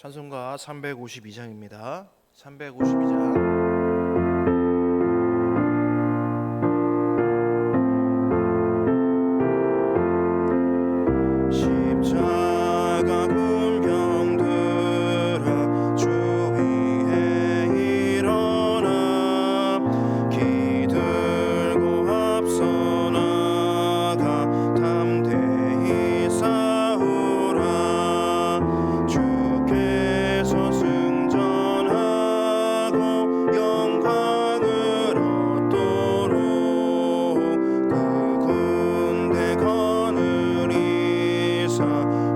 찬송가 352장입니다. 352장. 십자가 군병들아 주 위에 일어나 기 들고 앞서 나가 담대히 싸우라. 주께서 승전하고 영광을 얻도록 그 군대 거느리사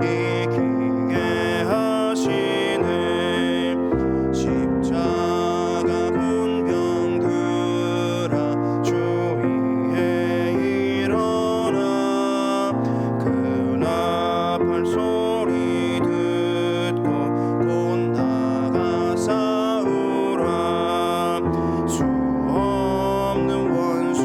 이기게 하시네. 십자가 군병들아 주 위에 일어나 그 나팔 소리 듣고 곧 나가 싸우라. 수 없는 원수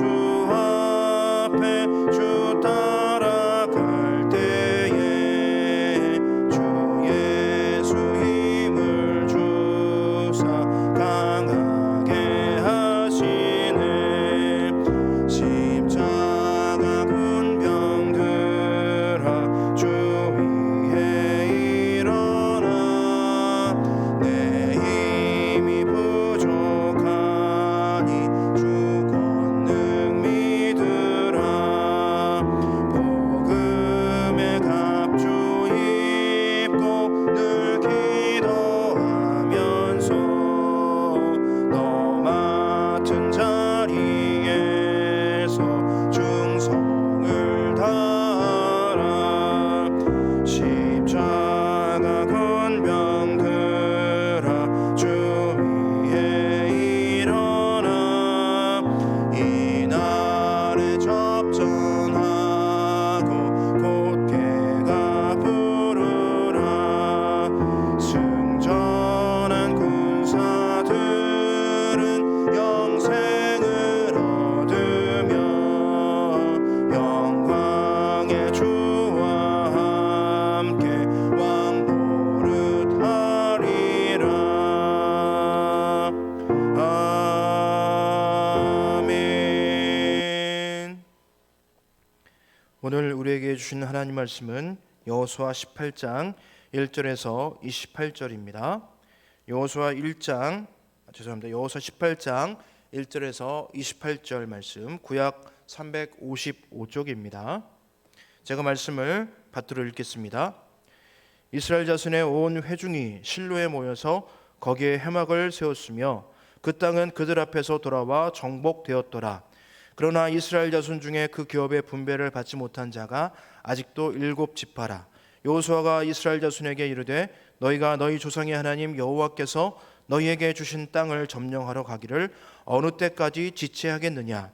앞에 주 따라갈 때에 주 예수 힘을 주사 강하게 하시네. 십자가 군병들아 주 위에 일어나 내 힘이 부족하니 주 권능 믿으라. 복음의 갑주 입고 늘 기도하면서 너 맡은 자리에서 충성을 다하라. 십자가 군병들아 주 위에 일어나 이 날에 접전하고 곧게가 부르라. 승전한 군사들은 영생을 얻으며 영광의 주와 함께 왕노릇하리라. 아멘. 오늘 우리에게 주신 하나님 말씀은 여호수아 18장 1절에서 28절입니다. 여호수아 18장 1절에서 28절 말씀, 구약 355쪽입니다. 제가 말씀을 받들어 읽겠습니다. 이스라엘 자손의 온 회중이 실로에 모여서 거기에 회막을 세웠으며 그 땅은 그들 앞에서 돌아와 정복되었더라. 그러나 이스라엘 자손 중에 그 기업의 분배를 받지 못한 자가 아직도 7지파라. 여호수아가 이스라엘 자손에게 이르되 너희가 너희 조상의 하나님 여호와께서 너희에게 주신 땅을 점령하러 가기를 어느 때까지 지체하겠느냐.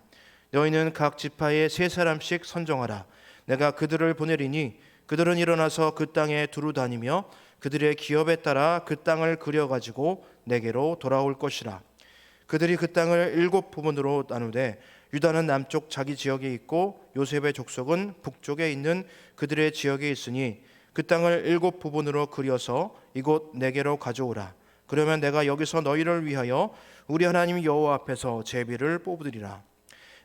너희는 각 지파에 3사람씩 선정하라. 내가 그들을 보내리니 그들은 일어나서 그 땅에 두루 다니며 그들의 기업에 따라 그 땅을 그려가지고 내게로 돌아올 것이라. 그들이 그 땅을 7부분으로 나누되 유다는 남쪽 자기 지역에 있고 요셉의 족속은 북쪽에 있는 그들의 지역에 있으니 그 땅을 7부분으로 그려서 이곳 내게로 가져오라. 그러면 내가 여기서 너희를 위하여 우리 하나님 여호와 앞에서 제비를 뽑으리라.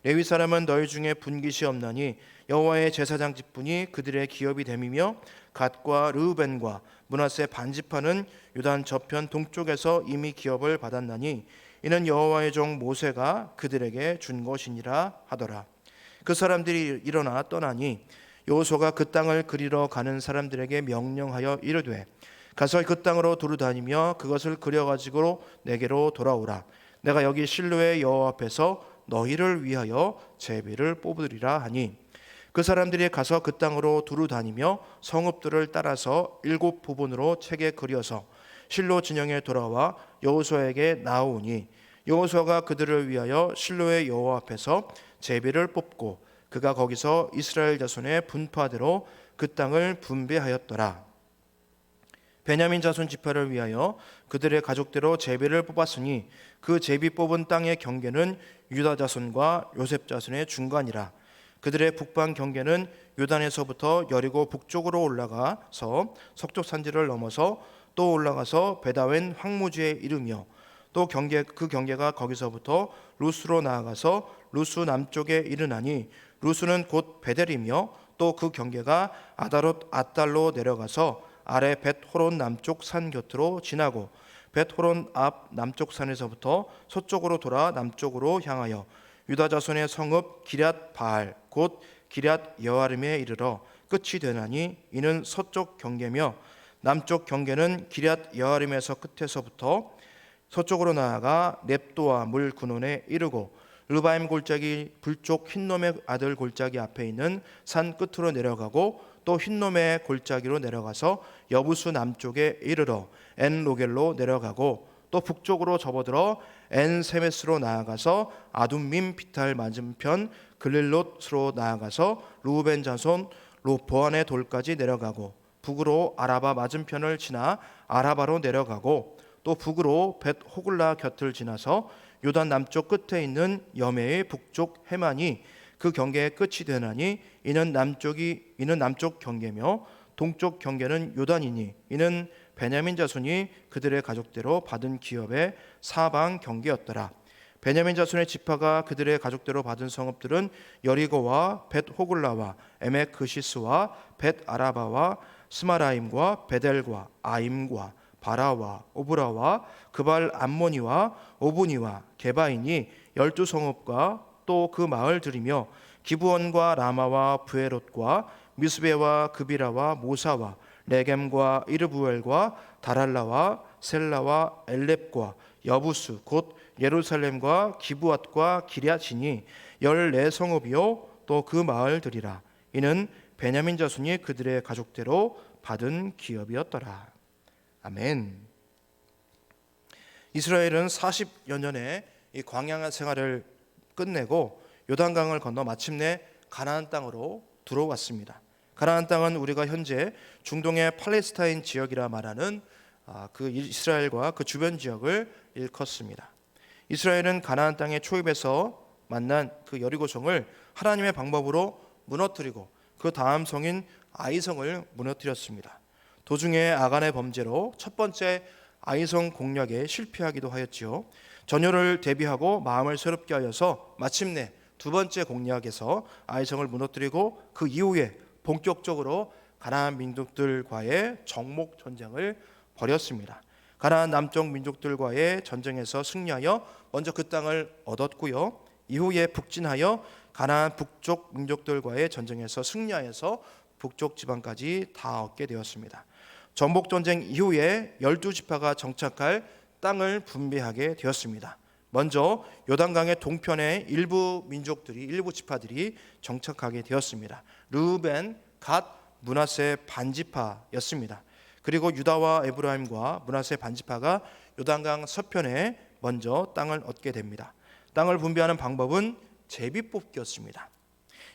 레위 사람은 너희 중에 분깃이 없나니 여호와의 제사장 직분이 그들의 기업이 됨이며 갓과 르우벤과 므낫세 반지파는 유단 저편 동쪽에서 이미 기업을 받았나니 이는 여호와의 종 모세가 그들에게 준 것이니라 하더라. 그 사람들이 일어나 떠나니 여호수아가 그 땅을 그리러 가는 사람들에게 명령하여 이르되 가서 그 땅으로 두루 다니며 그것을 그려가지고 내게로 돌아오라. 내가 여기 실로의 여호와 앞에서 너희를 위하여 제비를 뽑으리라 하니 그 사람들이 가서 그 땅으로 두루 다니며 성읍들을 따라서 7부분으로 책에 그려서 실로 진영에 돌아와 여호수아에게 나오니 여호수아가 그들을 위하여 실로의 여호와 앞에서 제비를 뽑고 그가 거기서 이스라엘 자손의 분파대로 그 땅을 분배하였더라. 베냐민 자손 지파를 위하여 그들의 가족대로 제비를 뽑았으니 그 제비 뽑은 땅의 경계는 유다 자손과 요셉 자손의 중간이라. 그들의 북방 경계는 요단에서부터 여리고 북쪽으로 올라가서 석족 산지를 넘어서 또 올라가서 베다웬 황무지에 이르며 또 그 경계가 거기서부터 루스로 나아가서 루스 남쪽에 이르나니 루스는 곧 베델이며 또 그 경계가 아다롯 앗달로 내려가서 아래 벳호론 남쪽 산 곁으로 지나고 벳호론 앞 남쪽 산에서부터 서쪽으로 돌아 남쪽으로 향하여 유다 자손의 성읍 기럇 바알 곧 기럇 여아림에 이르러 끝이 되나니 이는 서쪽 경계며 남쪽 경계는 기럇 여아림에서 끝에서부터 서쪽으로 나아가 넵도와 물 근원에 이르고 르바임 골짜기 불쪽 흰놈의 아들 골짜기 앞에 있는 산 끝으로 내려가고 또 흰놈의 골짜기로 내려가서 여부수 남쪽에 이르러 엔로겔로 내려가고 또 북쪽으로 접어들어 엔세메스로 나아가서 아둠밈 비탈 맞은편 글릴롯으로 나아가서 루벤 자손 보안의 돌까지 내려가고 북으로 아라바 맞은편을 지나 아라바로 내려가고 또 북으로 벳 호글라 곁을 지나서 요단 남쪽 끝에 있는 여메의 북쪽 해만이 그 경계의 끝이 되나니 이는 남쪽 경계며 동쪽 경계는 요단이니 이는 베냐민 자손이 그들의 가족대로 받은 기업의 사방 경계였더라. 베냐민 자손의 지파가 그들의 가족대로 받은 성읍들은 여리고와 벳 호글라와 에멕 그시스와 벳 아라바와 스마라임과 베델과 아임과 바라와 오브라와 그발 암모니와 오브니와 게바이니 12성읍과 또 그 마을들이며 기브온과 라마와 부에롯과 미스베와 그비라와 모사와 레겜과 이르부엘과 다랄라와 셀라와 엘렙과 여부스 곧 예루살렘과 기브앗과 기랴지니 14성읍이요 또 그 마을들이라. 이는 베냐민 자손이 그들의 가족대로 받은 기업이었더라. 아멘. 이스라엘은 40여 년의 이 광야 생활을 끝내고 요단강을 건너 마침내 가나안 땅으로 들어왔습니다. 가나안 땅은 우리가 현재 중동의 팔레스타인 지역이라 말하는 그 이스라엘과 그 주변 지역을 일컫습니다. 이스라엘은 가나안 땅의 초입에서 만난 그 여리고성을 하나님의 방법으로 무너뜨리고 그 다음 성인 아이성을 무너뜨렸습니다. 도중에 아간의 범죄로 첫 번째 아이성 공략에 실패하기도 하였지요. 전열을 대비하고 마음을 새롭게 하여서 마침내 두 번째 공략에서 아이성을 무너뜨리고 그 이후에 본격적으로 가나안 민족들과의 정목 전쟁을 벌였습니다. 가나안 남쪽 민족들과의 전쟁에서 승리하여 먼저 그 땅을 얻었고요. 이후에 북진하여 가나안 북쪽 민족들과의 전쟁에서 승리하여서 북쪽 지방까지 다 얻게 되었습니다. 정복 전쟁 이후에 12지파가 정착할 땅을 분배하게 되었습니다. 먼저 요단강의 동편에 일부 지파들이 정착하게 되었습니다. 르우벤, 갓, 므낫세 반지파였습니다. 그리고 유다와 에브라임과 므낫세 반지파가 요단강 서편에 먼저 땅을 얻게 됩니다. 땅을 분배하는 방법은 제비뽑기였습니다.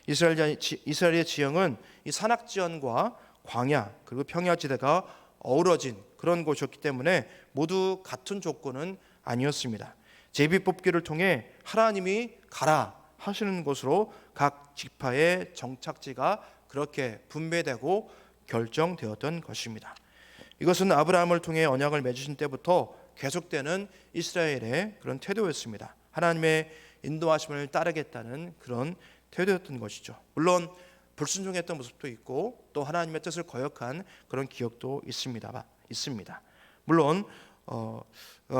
이스라엘의 지형은 이 산악지연과 광야 그리고 평야지대가 어우러진 그런 곳이었기 때문에 모두 같은 조건은 아니었습니다. 제비뽑기를 통해 하나님이 가라 하시는 곳으로 각 지파의 정착지가 그렇게 분배되고 결정되었던 것입니다. 이것은 아브라함을 통해 언약을 맺으신 때부터 계속되는 이스라엘의 그런 태도였습니다. 하나님의 인도하심을 따르겠다는 그런 태도였던 것이죠. 물론 불순종했던 모습도 있고 또 하나님의 뜻을 거역한 그런 기억도 있습니다. 물론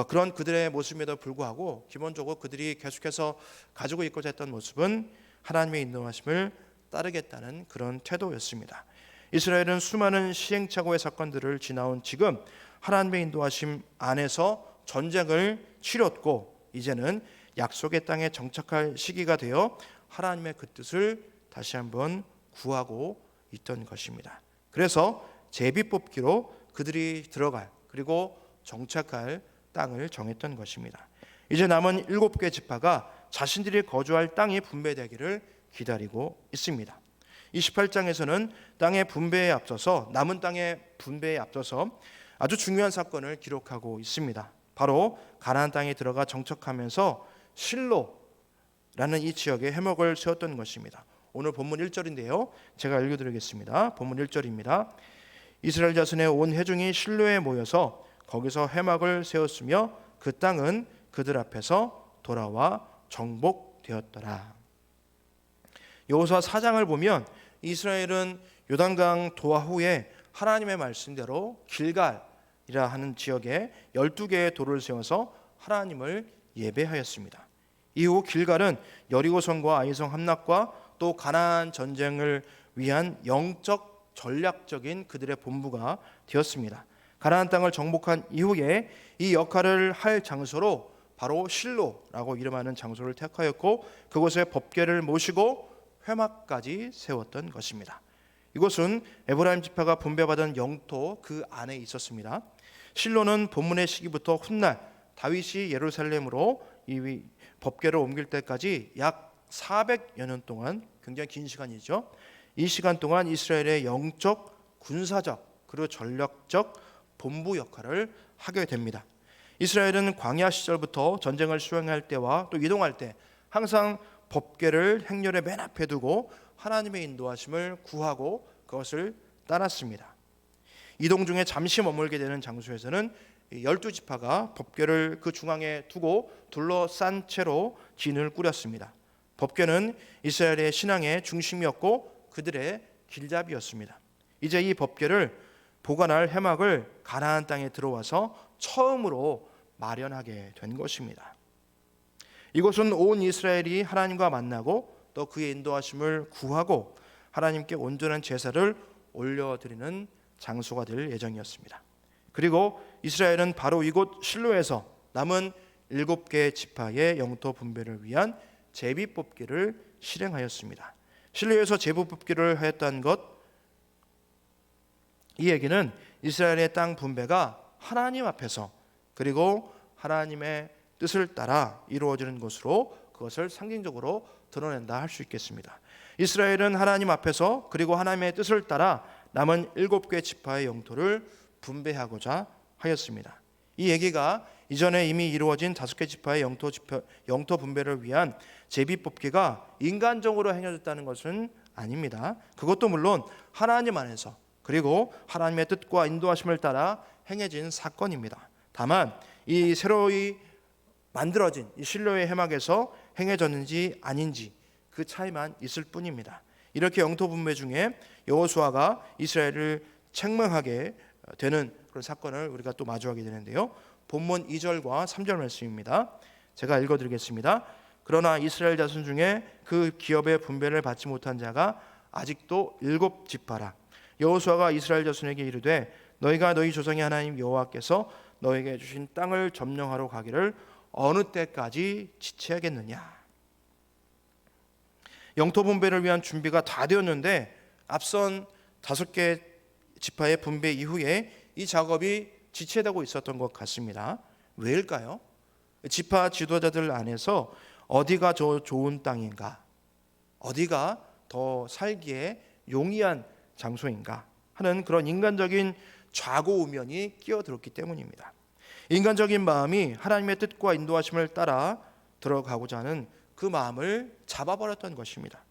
그런 그들의 모습에도 불구하고 기본적으로 그들이 계속해서 가지고 있고자 했던 모습은 하나님의 인도하심을 따르겠다는 그런 태도였습니다. 이스라엘은 수많은 시행착오의 사건들을 지나온 지금 하나님의 인도하심 안에서 전쟁을 치렀고 이제는 약속의 땅에 정착할 시기가 되어 하나님의 그 뜻을 다시 한번 구하고 있던 것입니다. 그래서 제비뽑기로 그들이 들어갈 그리고 정착할 땅을 정했던 것입니다. 이제 남은 7개 지파가 자신들이 거주할 땅이 분배되기를 기다리고 있습니다. 28장에서는 땅의 분배에 앞서서 남은 땅의 분배에 앞서서 아주 중요한 사건을 기록하고 있습니다. 바로 가나안 땅에 들어가 정착하면서 실로라는 이 지역에 회막을 세웠던 것입니다. 오늘 본문 1절인데요. 제가 읽어드리겠습니다. 본문 1절입니다. 이스라엘 자손의 온 회중이 실로에 모여서 거기서 회막을 세웠으며 그 땅은 그들 앞에서 돌아와 정복되었더라. 여호수아 4장을 보면 이스라엘은 요단강 도하 후에 하나님의 말씀대로 길갈이라 하는 지역에 12개의 돌을 세워서 하나님을 예배하였습니다. 이후 길갈은 여리고성과 아이성 함락과 또 가나안 전쟁을 위한 영적 전략적인 그들의 본부가 되었습니다. 가나안 땅을 정복한 이후에 이 역할을 할 장소로 바로 실로라고 이름하는 장소를 택하였고 그곳에 법궤를 모시고 회막까지 세웠던 것입니다. 이곳은 에브라임 지파가 분배받은 영토 그 안에 있었습니다. 실로는 본문의 시기부터 훗날 다윗이 예루살렘으로 이 법궤를 옮길 때까지 약 400여 년 동안, 굉장히 긴 시간이죠. 이 시간 동안 이스라엘의 영적, 군사적 그리고 전략적 본부 역할을 하게 됩니다. 이스라엘은 광야 시절부터 전쟁을 수행할 때와 또 이동할 때 항상 법궤를 행렬의 맨 앞에 두고 하나님의 인도하심을 구하고 그것을 따랐습니다. 이동 중에 잠시 머물게 되는 장소에서는 12지파가 법궤를 그 중앙에 두고 둘러싼 채로 진을 꾸렸습니다. 법궤는 이스라엘의 신앙의 중심이었고 그들의 길잡이였습니다. 이제 이 법궤를 보관할 회막을 가나안 땅에 들어와서 처음으로 마련하게 된 것입니다. 이곳은 온 이스라엘이 하나님과 만나고 또 그의 인도하심을 구하고 하나님께 온전한 제사를 올려드리는 장소가 될 예정이었습니다. 그리고 이스라엘은 바로 이곳 실로에서 남은 7개 지파의 영토 분배를 위한 제비뽑기를 실행하였습니다. 실로에서 제비뽑기를 하였다는 것, 이 얘기는 이스라엘의 땅 분배가 하나님 앞에서 그리고 하나님의 뜻을 따라 이루어지는 것으로 그것을 상징적으로 드러낸다 할 수 있겠습니다. 이스라엘은 하나님 앞에서 그리고 하나님의 뜻을 따라 남은 7개 지파의 영토를 분배하고자 하였습니다. 이 얘기가 이전에 이미 이루어진 5개 지파의 영토 분배를 위한 제비뽑기가 인간적으로 행해졌다는 것은 아닙니다. 그것도 물론 하나님 안에서 그리고 하나님의 뜻과 인도하심을 따라 행해진 사건입니다. 다만 이 새로이 만들어진 이 실로의 회막에서 행해졌는지 아닌지 그 차이만 있을 뿐입니다. 이렇게 영토 분배 중에 여호수아가 이스라엘을 책망하게 되는 그런 사건을 우리가 또 마주하게 되는데요. 본문 2절과 3절 말씀입니다. 제가 읽어드리겠습니다. 그러나 이스라엘 자손 중에 그 기업의 분배를 받지 못한 자가 아직도 7지파라. 여호수아가 이스라엘 자손에게 이르되 너희가 너희 조상의 하나님 여호와께서 너에게 주신 땅을 점령하러 가기를 어느 때까지 지체하겠느냐. 영토 분배를 위한 준비가 다 되었는데 앞선 5개 지파의 분배 이후에 이 작업이 지체되고 있었던 것 같습니다. 왜일까요? 지파 지도자들 안에서 어디가 더 좋은 땅인가, 어디가 더 살기에 용이한 장소인가 하는 그런 인간적인 좌고우면이 끼어들었기 때문입니다. 인간적인 마음이 하나님의 뜻과 인도하심을 따라 들어가고자 하는 그 마음을 잡아버렸던 것입니다.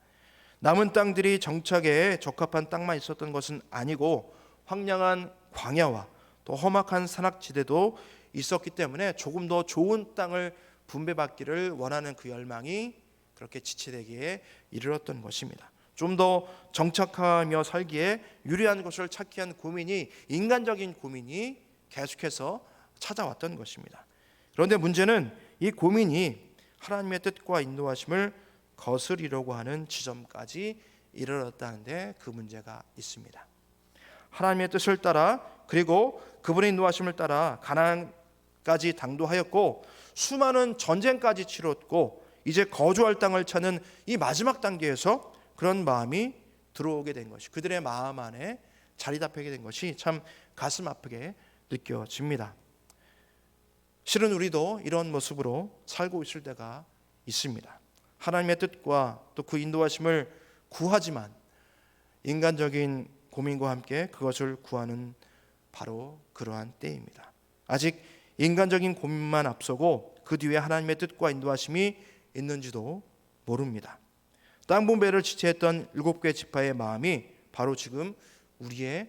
남은 땅들이 정착에 적합한 땅만 있었던 것은 아니고 황량한 광야와 또 험악한 산악지대도 있었기 때문에 조금 더 좋은 땅을 분배받기를 원하는 그 열망이 그렇게 지체되기에 이르렀던 것입니다. 좀 더 정착하며 살기에 유리한 것을 찾기 위한 고민이, 인간적인 고민이 계속해서 찾아왔던 것입니다. 그런데 문제는 이 고민이 하나님의 뜻과 인도하심을 거스리려고 하는 지점까지 이르렀다는데 그 문제가 있습니다. 하나님의 뜻을 따라 그리고 그분의 인도하심을 따라 가나안까지 당도하였고 수많은 전쟁까지 치렀고 이제 거주할 땅을 찾는 이 마지막 단계에서 그런 마음이 들어오게 된 것이, 그들의 마음 안에 자리 잡히게 된 것이 참 가슴 아프게 느껴집니다. 실은 우리도 이런 모습으로 살고 있을 때가 있습니다. 하나님의 뜻과 또 그 인도하심을 구하지만 인간적인 고민과 함께 그것을 구하는 바로 그러한 때입니다. 아직 인간적인 고민만 앞서고 그 뒤에 하나님의 뜻과 인도하심이 있는지도 모릅니다. 땅 분배를 지체했던 7개 지파의 마음이 바로 지금 우리의